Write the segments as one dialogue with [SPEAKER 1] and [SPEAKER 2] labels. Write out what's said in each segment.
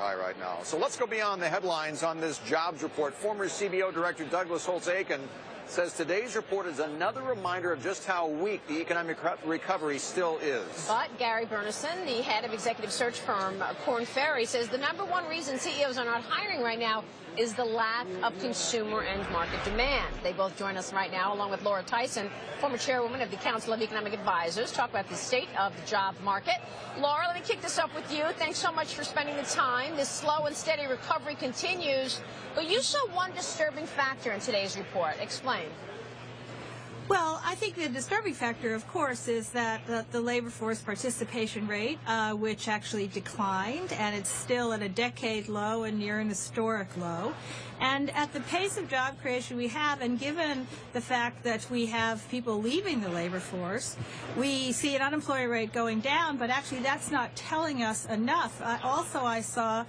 [SPEAKER 1] high right now. So let's go beyond the headlines on this jobs report. Former CBO Director Douglas Holtz-Eaken says today's report is another reminder of just how weak the economic recovery still is.
[SPEAKER 2] But Gary Burnison, the head of executive search firm Korn Ferry, says the #1 reason CEOs are not hiring right now is the lack of consumer and market demand. They both join us right now, along with Laura Tyson, former chairwoman of the Council of Economic Advisors, talk about the state of the job market. Laura, let me kick this up with you. Thanks so much for spending the time. This slow and steady recovery continues, but you saw one disturbing factor in today's report. Explain.
[SPEAKER 3] Well, I think the disturbing factor, of course, is that the labor force participation rate, which actually declined, and it's still at a decade low and near an historic low. And at the pace of job creation we have, and given the fact that we have people leaving the labor force, we see an unemployment rate going down, but actually that's not telling us enough. Also, I saw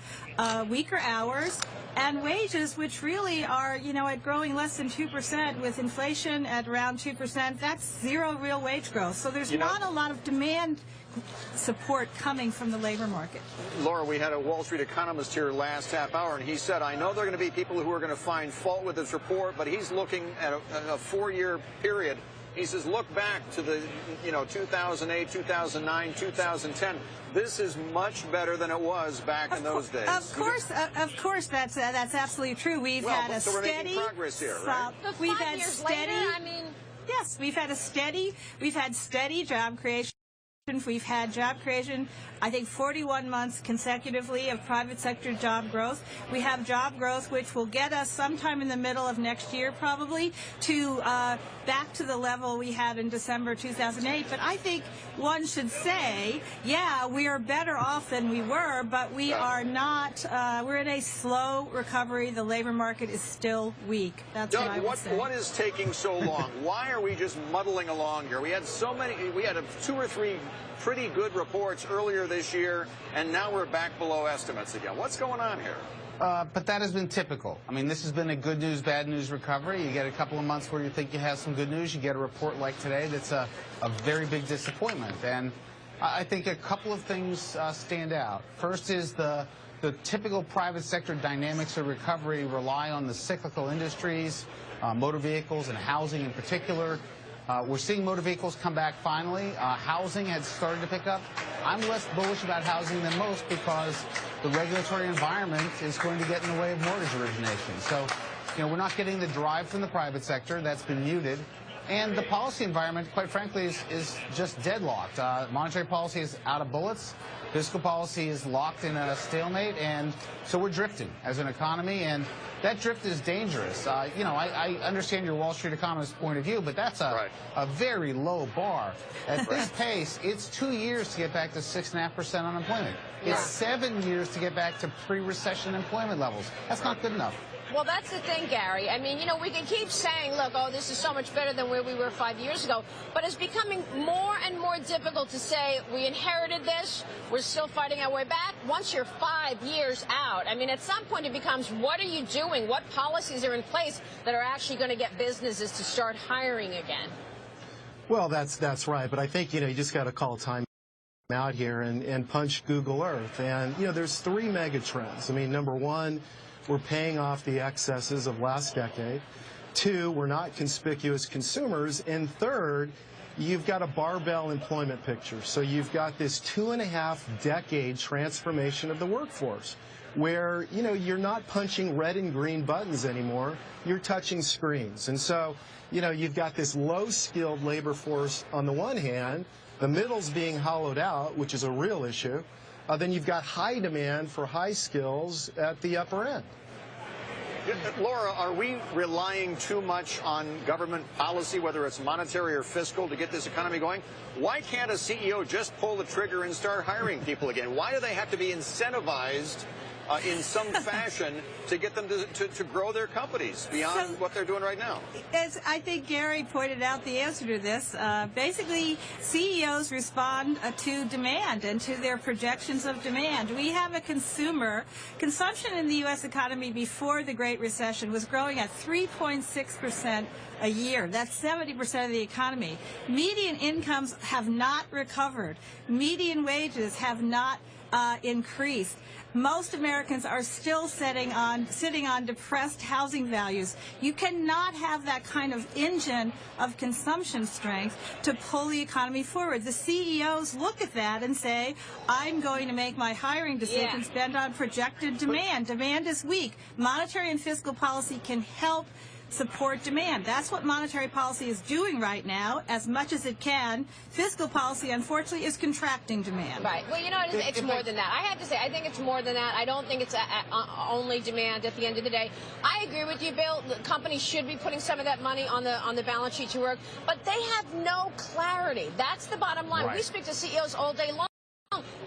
[SPEAKER 3] weaker hours and wages, which really are, at growing less than 2%, with inflation at around 2%, that's zero real wage growth. So there's not a lot of demand support coming from the labor market.
[SPEAKER 1] Laura, we had a Wall Street economist here last half hour, and he said, I know there are going to be people who are going to find fault with this report, but he's looking at a 4-year period. He says, look back to the 2008, 2009, 2010. This is much better than it was back in those days.
[SPEAKER 3] Of course, that's absolutely true. We've had a
[SPEAKER 1] so we're making progress here, right?
[SPEAKER 2] But 5 years later, I mean,
[SPEAKER 3] yes, we've had steady job creation. We've had job creation, I think, 41 months consecutively of private sector job growth. We have job growth which will get us sometime in the middle of next year probably to back to the level we had in December 2008. But I think one should say, yeah, we are better off than we were, but we are not, we're in a slow recovery. The labor market is still weak. That's
[SPEAKER 1] Doug,
[SPEAKER 3] what I would say.
[SPEAKER 1] What is taking so long? Why are we just muddling along here? We had 2 or 3 pretty good reports earlier this year, and now we're back below estimates again. What's going on here?
[SPEAKER 4] But that has been typical. I mean, this has been a good news, bad news recovery. You get a couple of months where you think you have some good news. You get a report like today that's a very big disappointment. And I think a couple of things stand out. First is the typical private sector dynamics of recovery rely on the cyclical industries, motor vehicles and housing in particular. We're seeing motor vehicles come back finally. Housing has started to pick up. I'm less bullish about housing than most because the regulatory environment is going to get in the way of mortgage origination. So, we're not getting the drive from the private sector. That's been muted. And the policy environment, quite frankly, is just deadlocked. Monetary policy is out of bullets. Fiscal policy is locked in a stalemate. And so we're drifting as an economy. And that drift is dangerous. I understand your Wall Street economist point of view, but that's a very low bar. At this pace, it's 2 years to get back to 6.5% unemployment. It's 7 years to get back to pre-recession employment levels. That's not good enough.
[SPEAKER 2] Well, that's the thing, Gary. I mean, we can keep saying, look, this is so much better than where we were 5 years ago. But it's becoming more and more difficult to say we inherited this, we're still fighting our way back. Once you're 5 years out, I mean, at some point it becomes, what are you doing? What policies are in place that are actually going to get businesses to start hiring again?
[SPEAKER 5] Well, that's right. But I think, you just got to call time out here and punch Google Earth. And, there's 3 mega trends. I mean, number one, we're paying off the excesses of last decade. 2, we're not conspicuous consumers. And 3rd, you've got a barbell employment picture. So you've got this 2.5-decade transformation of the workforce where, you're not punching red and green buttons anymore. You're touching screens. And so, you've got this low-skilled labor force on the one hand, the middle's being hollowed out, which is a real issue. Then you've got high demand for high skills at the upper end.
[SPEAKER 1] Laura, are we relying too much on government policy, whether it's monetary or fiscal, to get this economy going? Why can't a CEO just pull the trigger and start hiring people again? Why do they have to be incentivized in some fashion to get them to grow their companies beyond what they're doing right now?
[SPEAKER 3] As I think Gary pointed out the answer to this, basically CEOs respond to demand and to their projections of demand. We have a consumption in the U.S. economy before the Great Recession was growing at 3.6% a year. That's 70% of the economy. Median incomes have not recovered. Median wages have not increased. Most Americans are still sitting on depressed housing values. You cannot have that kind of engine of consumption strength to pull the economy forward. The CEOs look at that and say, I'm going to make my hiring decisions bend on projected demand. Demand is weak. Monetary and fiscal policy can help support demand. That's what monetary policy is doing right now, as much as it can. Fiscal policy, unfortunately, is contracting demand.
[SPEAKER 2] Right. Well, you know, it's more than that. I have to say, I think it's more than that. I don't think it's only demand at the end of the day. I agree with you, Bill. The companies should be putting some of that money on the balance sheet to work, but they have no clarity. That's the bottom line.
[SPEAKER 1] Right.
[SPEAKER 2] We speak to CEOs all day long.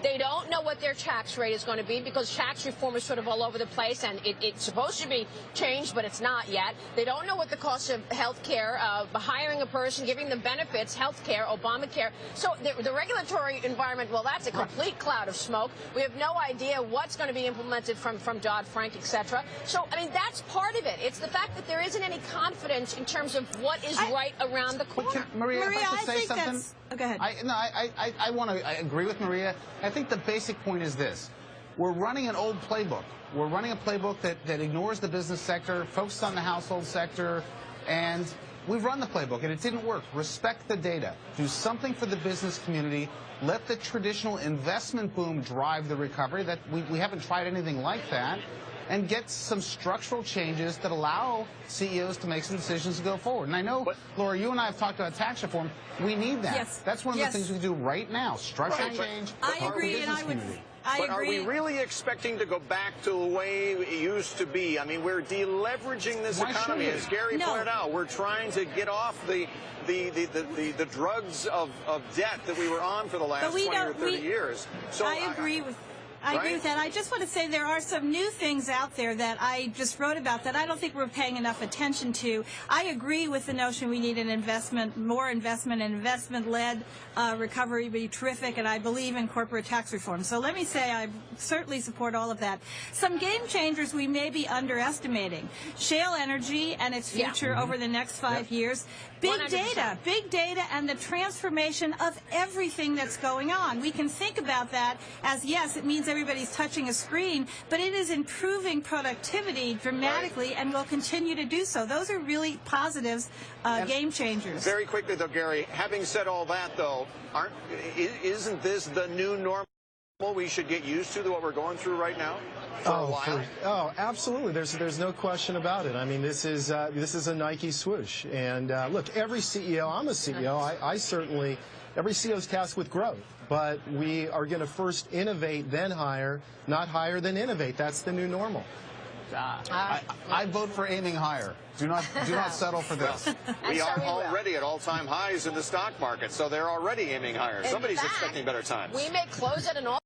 [SPEAKER 2] They don't know what their tax rate is going to be because tax reform is sort of all over the place, and it's supposed to be changed, but it's not yet. They don't know what the cost of health care, hiring a person, giving them benefits, health care, Obamacare. So the regulatory environment, well, that's a complete cloud of smoke. We have no idea what's going to be implemented from Dodd-Frank, etc. So, I mean, that's part of it. It's the fact that there isn't any confidence in terms of what is right around the corner.
[SPEAKER 4] Maria, if I could say something.
[SPEAKER 3] That's... Oh, go ahead.
[SPEAKER 4] I agree with Maria. I think the basic point is this. We're running an old playbook. We're running a playbook that ignores the business sector, focuses on the household sector, and we've run the playbook, and it didn't work. Respect the data. Do something for the business community. Let the traditional investment boom drive the recovery. That we haven't tried anything like that. And get some structural changes that allow CEOs to make some decisions to go forward. And I know, Laura, you and I have talked about tax reform. We need that.
[SPEAKER 3] Yes.
[SPEAKER 4] That's one of the things we do right now. Structural change.
[SPEAKER 3] I agree, and I
[SPEAKER 1] But are we really expecting to go back to the way it used to be? I mean, we're deleveraging this economy, as Gary pointed out. We're trying to get off the drugs of debt that we were on for the last 20 or 30 years. So
[SPEAKER 3] I agree with that. I just want to say there are some new things out there that I just wrote about that I don't think we're paying enough attention to. I agree with the notion we need more investment, and investment-led recovery would be terrific, and I believe in corporate tax reform. So let me say I certainly support all of that. Some game changers we may be underestimating. Shale energy and its future over the next 5 years. Big 100%. Big data and the transformation of everything that's going on. We can think about that as, yes, it means everybody's touching a screen, but it is improving productivity dramatically and will continue to do so. Those are really positives, game changers. Very
[SPEAKER 1] quickly, though, Gary, having said all that, though, isn't this the new normal we should get used to, what we're going through right now?
[SPEAKER 5] Absolutely. There's no question about it. I mean, this is a Nike swoosh. And look, every CEO, I'm a CEO. I certainly, every CEO is tasked with growth. But we are going to first innovate, then hire, not hire, then innovate. That's the new normal.
[SPEAKER 4] I vote for aiming higher. Do not settle for this.
[SPEAKER 1] We are already at all-time highs in the stock market, so they're already aiming higher. Somebody's expecting better times.
[SPEAKER 2] We may close at an all